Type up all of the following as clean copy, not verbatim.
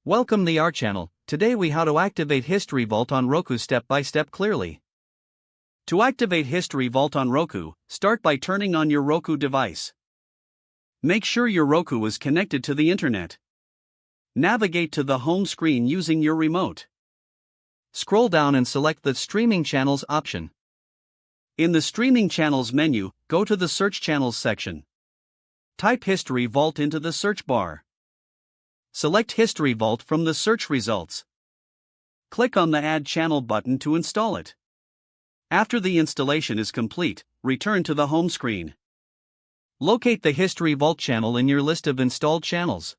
Welcome to our channel. Today we how to activate History Vault on Roku step by step clearly. To activate History Vault on Roku, start by turning on your Roku device. Make sure your Roku is connected to the internet. Navigate to the home screen using your remote. Scroll down and select the Streaming Channels option. In the Streaming Channels menu, go to the Search Channels section. Type History Vault into the search bar. Select History Vault from the search results. Click on the Add Channel button to install it. After the installation is complete, return to the home screen. Locate the History Vault channel in your list of installed channels.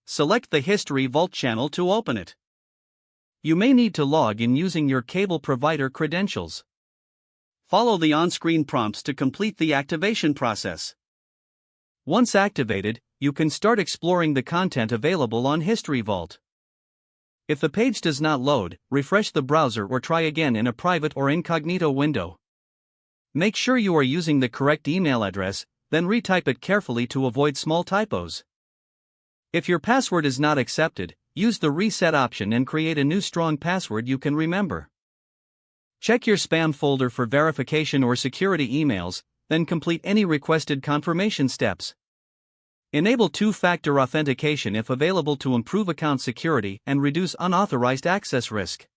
Select the History Vault channel to open it. You may need to log in using your cable provider credentials. Follow the on-screen prompts to complete the activation process. Once activated, you can start exploring the content available on History Vault. If the page does not load, refresh the browser or try again in a private or incognito window. Make sure you are using the correct email address, then retype it carefully to avoid small typos. If your password is not accepted, use the reset option and create a new strong password you can remember. Check your spam folder for verification or security emails, then complete any requested confirmation steps. Enable two-factor authentication if available to improve account security and reduce unauthorized access risk.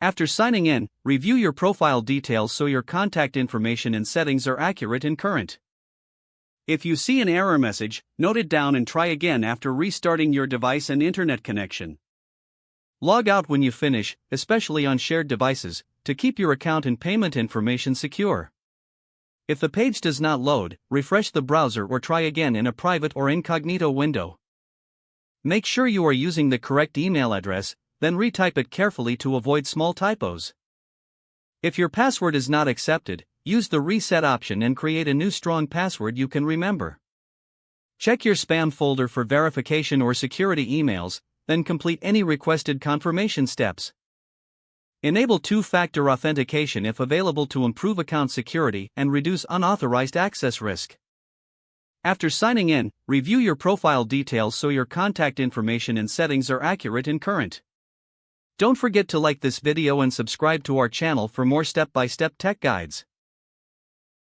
After signing in, review your profile details so your contact information and settings are accurate and current. If you see an error message, note it down and try again after restarting your device and internet connection. Log out when you finish, especially on shared devices, to keep your account and payment information secure. If the page does not load, refresh the browser or try again in a private or incognito window. Make sure you are using the correct email address, then retype it carefully to avoid small typos. If your password is not accepted, use the reset option and create a new strong password you can remember. Check your spam folder for verification or security emails, then complete any requested confirmation steps. Enable two-factor authentication if available to improve account security and reduce unauthorized access risk. After signing in, review your profile details so your contact information and settings are accurate and current. Don't forget to like this video and subscribe to our channel for more step-by-step tech guides.